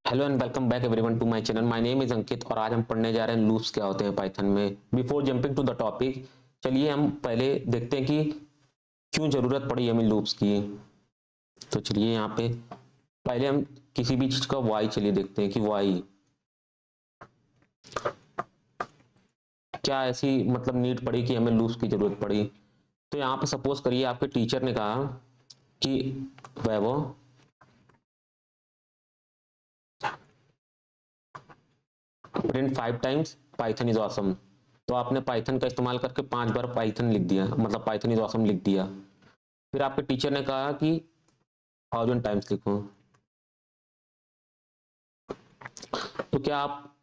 Hello and welcome back everyone to my channel. My name is Ankit और आज हम पढ़ने जा रहे हैं लूप्स क्या होते हैं पाइथन में। Before jumping to the topic, चलिए हम पहले देखते हैं कि क्यों जरूरत पड़ी हमें लूप्स की। तो चलिए यहाँ पे पहले हम किसी भी चीज का वाई चलिए देखते हैं कि वाई क्या ऐसी मतलब नीड पड़ी कि हमें लूप्स की जरूरत पड़ी। तो यहाँ पे सपोज करिए आपके टीचर ने कहा कि Vaibhav print 5 times Python is awesome. तो आपने पाइथन का इस्तेमाल करके 5 बार पाइथन लिख दिया, मतलब पाइथन इज ऑसम लिख दिया। फिर आपके टीचर ने कहा कि 1000 टाइम्स लिखो। तो क्या आप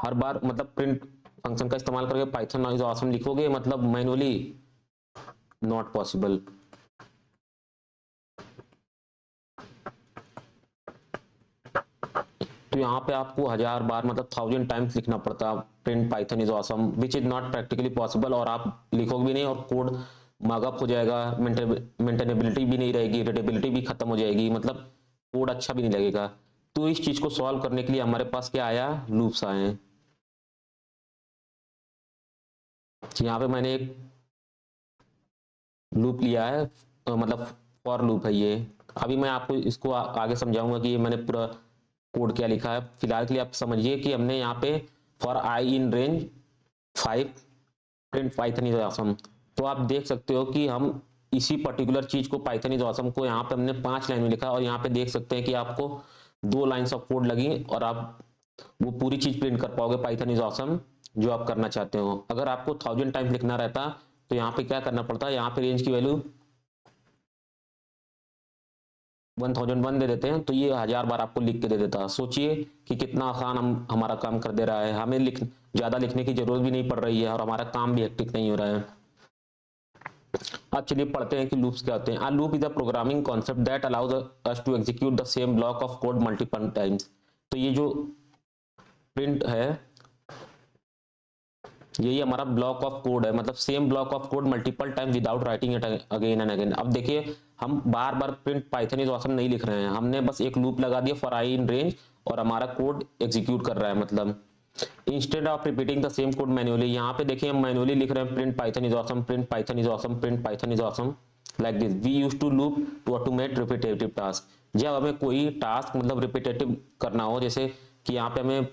हर बार मतलब प्रिंट फंक्शन का इस्तेमाल करके पाइथन इज ऑसम लिखोगे, मतलब मैनुअली? Not possible. तो यहाँ पे आपको 1000 बार मतलब 1000 टाइम्स लिखना पड़ता print Python is awesome, which is not practically possible. और आप लिखोगे भी नहीं और कोड मगअप हो जाएगा, मेंटेनेबिलिटी भी नहीं रहेगी, रीडेबिलिटी भी खत्म हो जाएगी, मतलब कोड अच्छा भी नहीं लगेगा। तो इस चीज को सॉल्व करने के लिए हमारे पास क्या आया, लूप्स आए हैं। यहाँ पे मैंने एक लूप लिया है, मतलब फॉर लूप है ये। अभी मैं आपको इसको आगे समझाऊंगा कि ये मैंने पूरा कोड क्या लिखा है। फिलहाल के लिए आप समझिए कि हमने यहाँ पे for I in range 5 print Python is awesome. तो आप देख सकते हो कि हम इसी पर्टिकुलर चीज को पाइथन इज ऑसम को यहाँ पे हमने 5 लाइन में लिखा और यहाँ पे देख सकते हैं कि आपको 2 लाइन्स ऑफ कोड लगी और आप वो पूरी चीज प्रिंट कर पाओगे पाइथन इज ऑसम जो आप करना चाहते हो। अगर आपको 1000 टाइम्स लिखना रहता तो यहाँ पे क्या करना पड़ता, यहाँ पे रेंज की वैल्यू 1001 दे देते हैं तो ये 1000 बार आपको लिख के दे देता। सोचिए कि कितना आसान हम हमारा काम कर दे रहा है। हमें ज्यादा लिखने की जरूरत भी नहीं पड़ रही है और हमारा काम भी हेक्टिक नहीं हो रहा है। अब चलिए पढ़ते हैं कि लूप्स क्या होते हैं। A loop is a programming concept that allows us to execute the same block of code multiple times। तो ये जो प्रिंट है यही हमारा ब्लॉक ऑफ कोड है, मतलब same block of code multiple time without writing it again and again. अब देखिए हम बार बार प्रिंट पाइथन इज ऑसम नहीं लिख रहे हैं, हमने बस एक लूप लगा दिया फॉर आई इन रेंज और हमारा कोड एग्जीक्यूट कर रहा है। मतलब instead of repeating the same code manually, यहाँ पे देखिए हम मैन्युअली लिख रहे हैं print Python is awesome, print Python is awesome, print Python is awesome like this. We use to loop to automate repetitive task. जब हमें कोई टास्क मतलब रिपीटेटिव करना हो, जैसे कि यहाँ पे हमें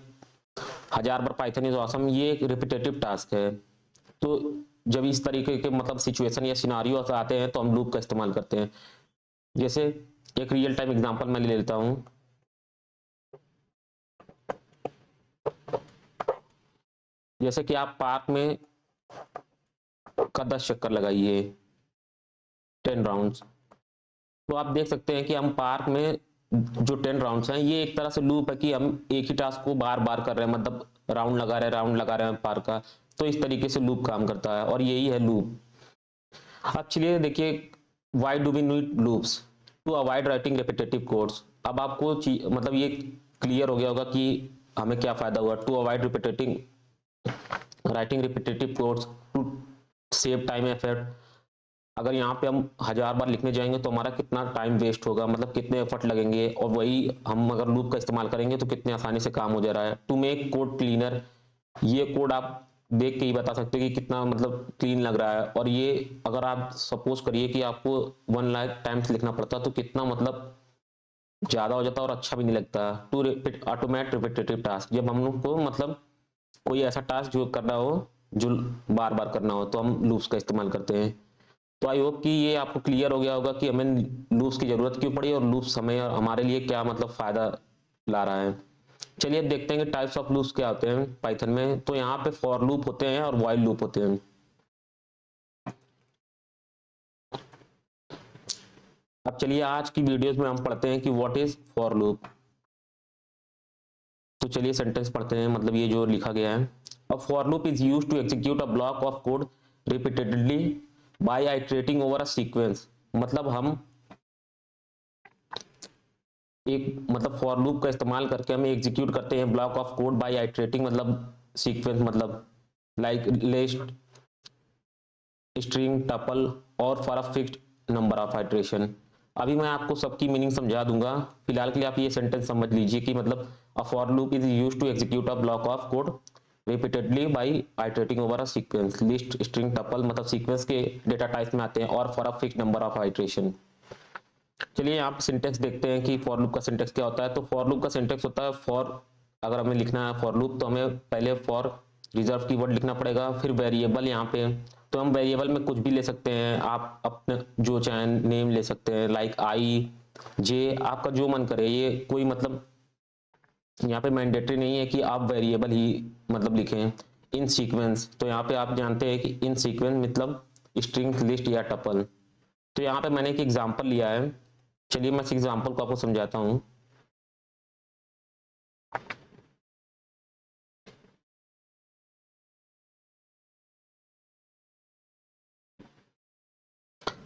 1000 बार पाइथन इज ऑसम, ये एक रिपीटेटिव टास्क है। तो जब इस तरीके के मतलब सिचुएशन या सिनारियो आते हैं तो हम लूप का इस्तेमाल करते हैं। जैसे एक रियल टाइम एग्जांपल मैं ले लेता हूं। जैसे कि आप पार्क में का 10 चक्कर लगाइए, 10 राउंड्स। तो आप देख सकते हैं कि हम पार्क में जो 10 राउंड्स हैं ये एक तरह से लूप है कि हम एक ही टास्क को बार बार कर रहे हैं, मतलब राउंड लगा रहे हैं पार्क का। तो इस तरीके से लूप काम करता है और यही है लूप। अब चलिए देखिए, why do we need loops to avoid writing repetitive codes. अब आपको मतलब ये क्लियर हो गया होगा कि हमें क्या फायदा हुआ to avoid repeating writing repetitive codes to save time effort. अगर यहाँ पे हम 1000 बार लिखने जाएंगे तो हमारा कितना टाइम वेस्ट होगा, मतलब कितने एफर्ट लगेंगे, और वही हम अगर लूप का इस्तेमाल करेंगे तो कितने आसानी से काम हो जा रहा है। टू मेक कोड क्लीनर, ये कोड आप देख के ही बता सकते हैं कि कितना मतलब क्लीन लग रहा है। और ये अगर आप सपोज करिए कि आपको 1 लाख टाइम्स लिखना पड़ता तो कितना मतलब ज्यादा हो जाता और अच्छा भी नहीं लगता। टू ऑटोमेट रिपीटेटिव टास्क, जब हम लोग को मतलब कोई ऐसा टास्क जो करना हो जो बार बार करना हो तो हम लूप्स का इस्तेमाल करते हैं। तो आई होप कि ये आपको क्लियर हो गया होगा कि हमें लूप्स की जरूरत क्यों पड़ी और लूप्स हमें हमारे लिए क्या मतलब फायदा ला रहा है। चलिए अब देखते हैं कि टाइप्स ऑफ लूप्स क्या होते हैं पाइथन में। तो यहाँ पे फॉर लूप होते हैं और व्हाइल लूप होते हैं। अब चलिए आज की वीडियोस में हम पढ़ते हैं कि व्हाट इज फॉर लूप। तो चलिए सेंटेंस पढ़ते हैं, मतलब ये जो लिखा गया है। A for loop is used to execute a block of code repeatedly by iterating over a sequence. मतलब हम एक मतलब फॉर लूप का इस्तेमाल करके हम एग्जीक्यूट करते हैं block of code by iterating, मतलब सीक्वेंस, मतलब लाइक लिस्ट, स्ट्रिंग, टपल और for a fixed number of iteration. अभी मैं आपको सबकी मीनिंग समझा दूंगा, फिलहाल के लिए आप ये सेंटेंस समझ लीजिए कि मतलब a for loop is used to execute a block of code repeatedly by iterating over a sequence, list, string, tuple, मतलब सीक्वेंस के डेटा टाइप में आते हैं, और for a fixed number of iteration. चलिए यहाँ पे सिंटेक्स देखते हैं कि फॉर लूप का सिंटेक्स क्या होता है। तो फॉर लूप का सिंटेक्स होता है, फॉर अगर हमें लिखना है फॉर लूप तो हमें पहले फॉर रिजर्व कीवर्ड लिखना पड़ेगा, फिर वेरिएबल। यहाँ पे तो हम वेरिएबल में कुछ भी ले सकते हैं, आप अपने जो चाहें नेम ले सकते हैं, लाइक आई, जे, आपका जो मन करे। ये कोई मतलब यहाँ पे मैंडेटरी नहीं है कि आप वेरिएबल ही मतलब लिखें। इन सीक्वेंस, तो यहाँ पे आप जानते हैं कि इन सीक्वेंस मतलब स्ट्रिंग, लिस्ट या टपल। तो यहाँ पे मैंने एक एग्जांपल लिया है, चलिए मैं इस एग्जांपल को आपको समझाता हूँ।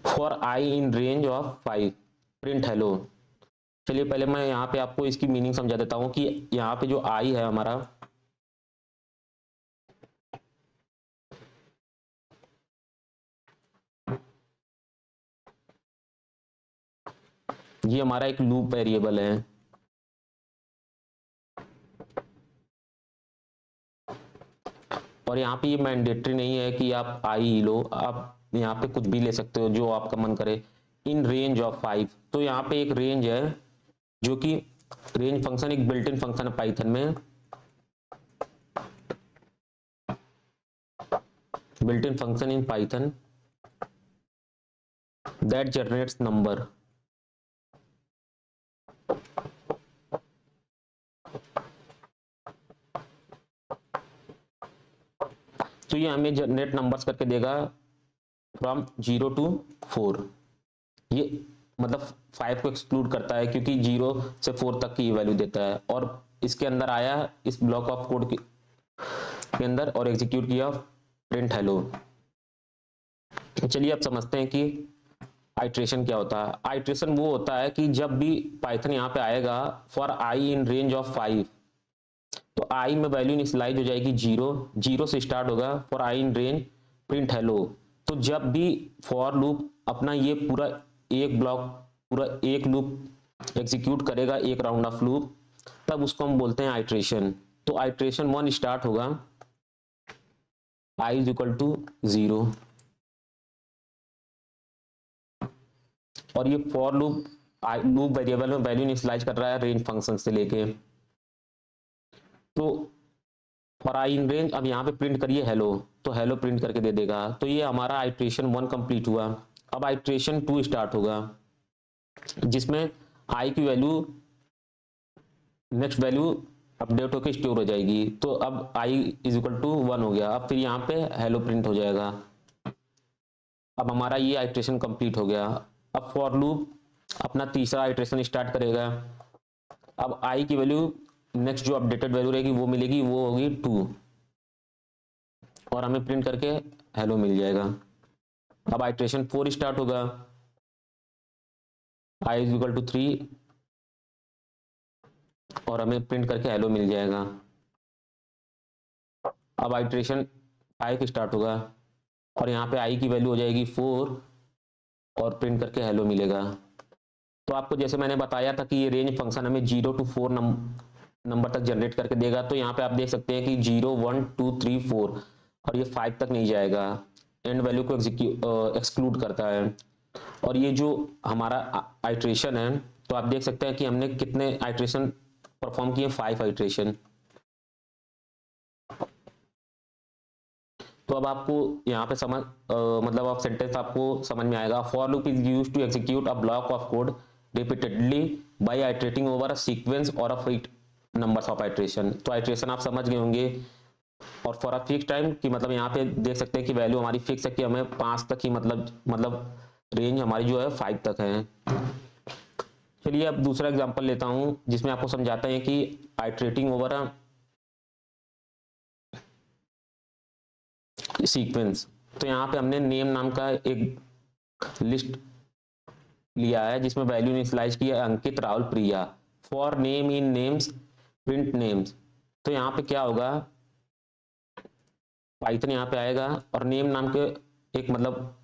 For I in range of 5 print hello. चलिए पहले मैं यहाँ पे आपको इसकी मीनिंग समझा देता हूँ कि यहाँ पे जो आई है हमारा, ये हमारा एक लूप वेरिएबल है। और यहाँ पे ये मैंडेटरी नहीं है कि आप आई ही लो, आप यहाँ पे कुछ भी ले सकते हो जो आपका मन करे। इन रेंज ऑफ 5, तो यहाँ पे एक रेंज है, जो कि रेंज फंक्शन एक बिल्ट इन फंक्शन है पाइथन में, built in function in Python that generates number. तो ये हमें जनरेट नंबर्स करके देगा फ्रॉम 0 to 4। ये मतलब 5 को एक्सक्लूड करता है क्योंकि 0 से 4 तक की वैल्यू देता है, और इसके अंदर आया इस ब्लॉक ऑफ कोड के अंदर और एग्जीक्यूट किया प्रिंट हेलो। चलिए अब समझते हैं कि आइट्रेशन क्या होता है। आइट्रेशन वो होता है कि जब भी पाइथन यहाँ पे आएगा for I in range of 5, तो आई में वैल्यू इनिशियलाइज हो जाएगी 0, 0 से स्टार्ट होगा for I in range print hello. तो जब भी फॉर लूप अपना ये पूरा एक ब्लॉक, पूरा एक लूप एग्जीक्यूट करेगा, एक राउंड ऑफ लूप, तब उसको हम बोलते हैं आइट्रेशन। तो आइट्रेशन 1 स्टार्ट होगा आई इज इक्वल टू 0, और ये फॉर लूप लूप वेरिएबल में वैल्यू इनिशियलाइज कर रहा है रेंज फंक्शन से लेके। तो फॉर आई इन रेंज, अब यहाँ पे प्रिंट करिए हेलो, तो हेलो प्रिंट करके दे देगा। तो ये हमारा आइट्रेशन 1 कंप्लीट हुआ। अब आइट्रेशन 2 स्टार्ट होगा, जिसमें आई की वैल्यू नेक्स्ट वैल्यू अपडेट होकर स्टोर हो जाएगी। तो अब आई इज इक्वल टू 1 हो गया। अब फिर यहाँ पे हेलो प्रिंट हो जाएगा। अब हमारा ये आइट्रेशन कंप्लीट हो गया। अब फॉर लूप अपना तीसरा आइट्रेशन स्टार्ट करेगा। अब आई की वैल्यू नेक्स्ट जो अपडेटेड वैल्यू रहेगी वो मिलेगी, वो होगी 2, और हमें प्रिंट करके हेलो मिल जाएगा। अब आइट्रेशन 4 स्टार्ट होगा, आई इज इक्वल टू 3, और हमें प्रिंट करके हेलो मिल जाएगा। अब आइट्रेशन 5 स्टार्ट होगा, और यहाँ पे आई की वैल्यू हो जाएगी 4, और प्रिंट करके हेलो मिलेगा। तो आपको जैसे मैंने बताया था कि ये रेंज फंक्शन हमें 0 to 4 नंबर तक जनरेट करके देगा। तो यहाँ पे आप देख सकते हैं कि 0 1 2 3 4, और ये 5 तक नहीं जाएगा, एंड वैल्यू को एक्सक्लूड करता है। और ये जो हमारा आइट्रेशन है, तो आप देख सकते हैं कि हमने कितने आइट्रेशन परफॉर्म किए, 5 आइट्रेशन। तो अब आपको यहाँ पे समझ मतलब आप सेंटेंस आपको समझ में आएगा। For loop is used to execute a block of code repeatedly by iterating over a sequence और a fixed numbers of iteration. तो आइट्रेशन आप समझ गए होंगे। और फॉर अ फिक्स टाइम कि मतलब यहाँ पे देख सकते हैं कि वैल्यू हमारी फिक्स है कि हमें 5 तक ही मतलब रेंज हमारी जो है 5 तक है। चलिए अब दूसरा एग्जांपल लेता हूँ जिसमें आपको समझाते हैं कि आइटरेटिंग ओवर अ सीक्वेंस। तो यहाँ पे हमने नेम नाम का एक लिस्ट लिया है जिसमें वैल्यू इनिशियलाइज की है Ankit, Rahul, Priya. For name in names print names. तो यहाँ पे क्या होगा, पाइथन यहाँ पे आएगा और नेम नाम के एक मतलब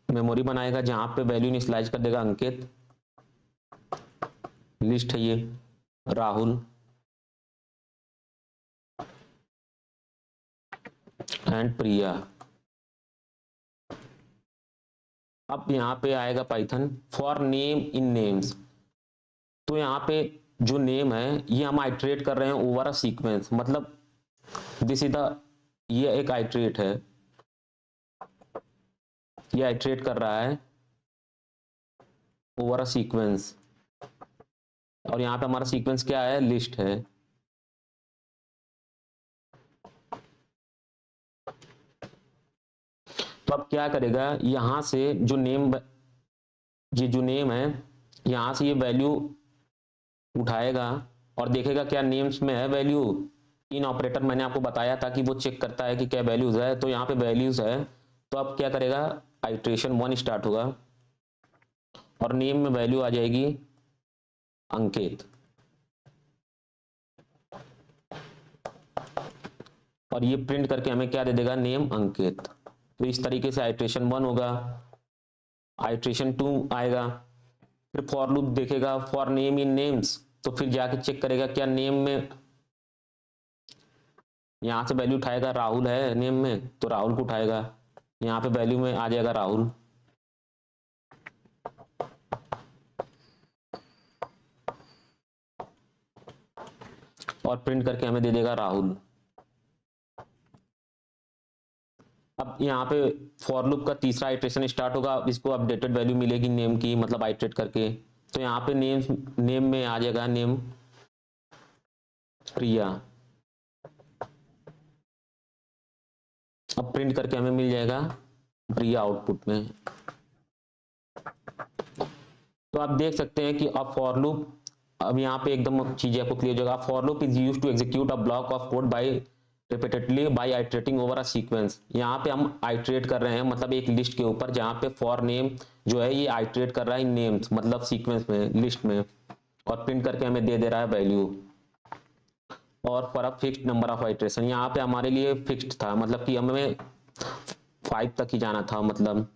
मेमोरी बनाएगा जहां पे वैल्यू इनिशियलाइज कर देगा अंकित, लिस्ट है ये राहुल एंड प्रिया। अब यहाँ पे आएगा Python for name in names. तो यहाँ पे जो नेम है ये हम आइट्रेट कर रहे हैं ओवर अ सीक्वेंस, मतलब दिस इज द, ये एक आइट्रेट है, ये आइट्रेट कर रहा है ओवर अ सीक्वेंस। और यहाँ पे हमारा सीक्वेंस क्या है, लिस्ट है। तो अब क्या करेगा, यहां से जो नेम, ये जो नेम है यहां से ये वैल्यू उठाएगा और देखेगा क्या नेम्स में है वैल्यू। इन ऑपरेटर मैंने आपको बताया था कि वो चेक करता है कि क्या वैल्यूज है, तो यहाँ पे वैल्यूज है। तो अब क्या करेगा, आइट्रेशन 1 स्टार्ट होगा और नेम में वैल्यू आ जाएगी अंकित, और ये प्रिंट करके हमें क्या दे देगा, नेम अंकित। तो इस तरीके से आइट्रेशन 1 होगा, आइट्रेशन 2 आएगा, फिर फॉर लूप देखेगा फॉर नेम इन नेम्स, तो फिर जाके चेक करेगा क्या नेम में, यहां से वैल्यू उठाएगा, राहुल है नेम में तो राहुल को उठाएगा, यहाँ पे वैल्यू में आ जाएगा राहुल, और प्रिंट करके हमें दे देगा राहुल। अब यहाँ पे फॉर लूप का तीसरा आइट्रेशन स्टार्ट होगा, इसको अपडेटेड वैल्यू मिलेगी नेम की, मतलब आइट्रेट करके। तो यहाँ पे नेम में आ जाएगा नेम प्रिया, अब प्रिंट करके हमें मिल जाएगा प्रिया आउटपुट में। तो आप देख सकते हैं कि अब फॉर लूप, अब यहाँ पे एकदम चीजें आपको क्लियर हो जाएगा। For loop is used to execute a block of code by repeatedly by iterating over a sequence. यहाँ पे हम आइट्रेट कर रहे हैं मतलब एक लिस्ट के ऊपर, जहाँ पे फॉर नेम जो है ये आइट्रेट कर रहा है नेम्स मतलब सीक्वेंस में, लिस्ट में, और प्रिंट करके हमें दे दे रहा है वैल्यू। और for a fixed number of iteration, यहाँ पे हमारे लिए फिक्स्ड था, मतलब कि हमें 5 तक ही जाना था। मतलब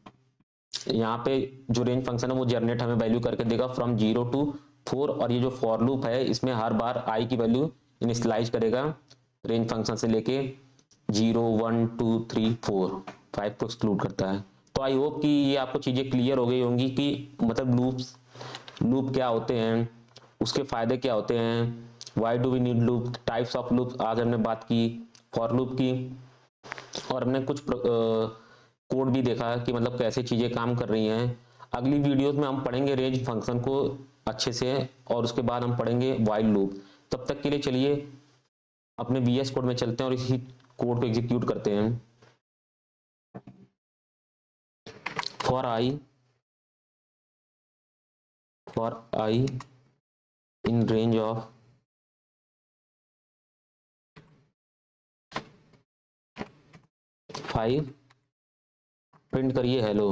यहाँ पे जो रेंज फंक्शन है वो जनरेट हमें वैल्यू करके देगा फ्रॉम 0 to 4, और ये जो फॉर लूप है इसमें हर बार आई की वैल्यू इनिशियलाइज करेगा रेंज फंक्शन से लेके 0 1 2 3 4, 5 को एक्सक्लूड करता है। तो आई होप कि ये आपको चीजें क्लियर हो गई होंगी कि मतलब लूप क्या होते हैं, उसके फायदे क्या होते हैं, why do we need loop, types of loop आज हमने बात की फॉर लूप की, और हमने कुछ कोड भी देखा कि मतलब कैसे चीजें काम कर रही हैं। अगली वीडियोस में हम पढ़ेंगे रेंज फंक्शन को अच्छे से, और उसके बाद हम पढ़ेंगे व्हाइल लूप। तब तक के लिए चलिए अपने VS कोड में चलते हैं और इसी कोड को एग्जीक्यूट करते हैं। For I in range of 5, print करिए हेलो।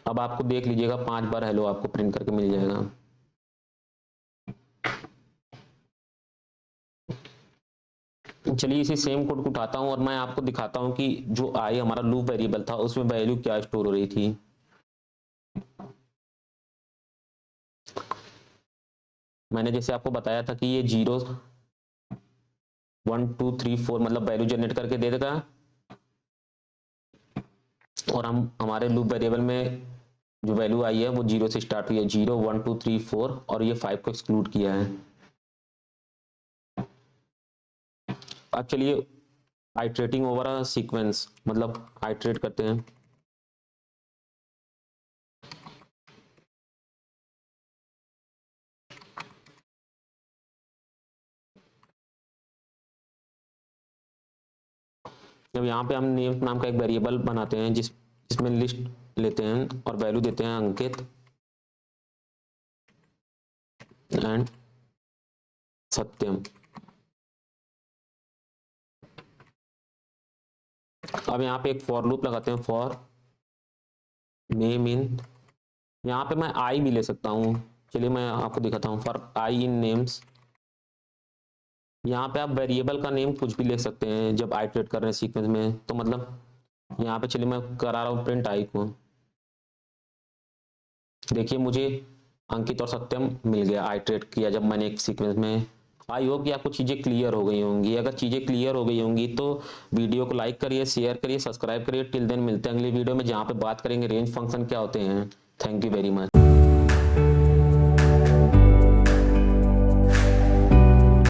अब आपको देख लीजिएगा 5 बार हेलो आपको प्रिंट करके मिल जाएगा। चलिए इसी सेम कोड को उठाता हूं और मैं आपको दिखाता हूं कि जो आई हमारा लूप वेरिएबल था उसमें वैल्यू क्या स्टोर हो रही थी। मैंने जैसे आपको बताया था कि ये 0 1 2 3 4 मतलब वैल्यू जनरेट करके दे देगा, और हम हमारे लूप वेरिएबल में जो वैल्यू आई है वो 0 से स्टार्ट हुई है, 0 1 2 3 4, और ये 5 को एक्सक्लूड किया है। अब चलिए आइट्रेटिंग ओवर अ सीक्वेंस, मतलब आइट्रेट करते हैं। जब यहाँ पे हम नेम नाम का एक वेरिएबल बनाते हैं जिसमें लिस्ट लेते हैं और वैल्यू देते हैं अंकित एंड सत्यम। अब यहाँ पे एक फॉर लूप लगाते हैं, फॉर नेम इन, यहाँ पे मैं आई भी ले सकता हूँ, चलिए मैं आपको दिखाता हूँ, फॉर आई इन नेम्स यहाँ पे आप वेरिएबल का नेम कुछ भी लिख सकते हैं जब आइटरेट कर रहे हैं सीक्वेंस में। तो मतलब यहाँ पे चलिए मैं करा रहा हूँ प्रिंट आई को, देखिए मुझे अंकित और सत्यम मिल गया आइटरेट किया जब मैंने एक सीक्वेंस में। आई होप कि आपको चीज़ें क्लियर हो गई होंगी। अगर चीज़ें क्लियर हो गई होंगी तो वीडियो को लाइक करिए, शेयर करिए, सब्सक्राइब करिए। टिल देन मिलते हैं अगली वीडियो में, जहाँ पे बात करेंगे रेंज फंक्शन क्या होते हैं। Thank you very much.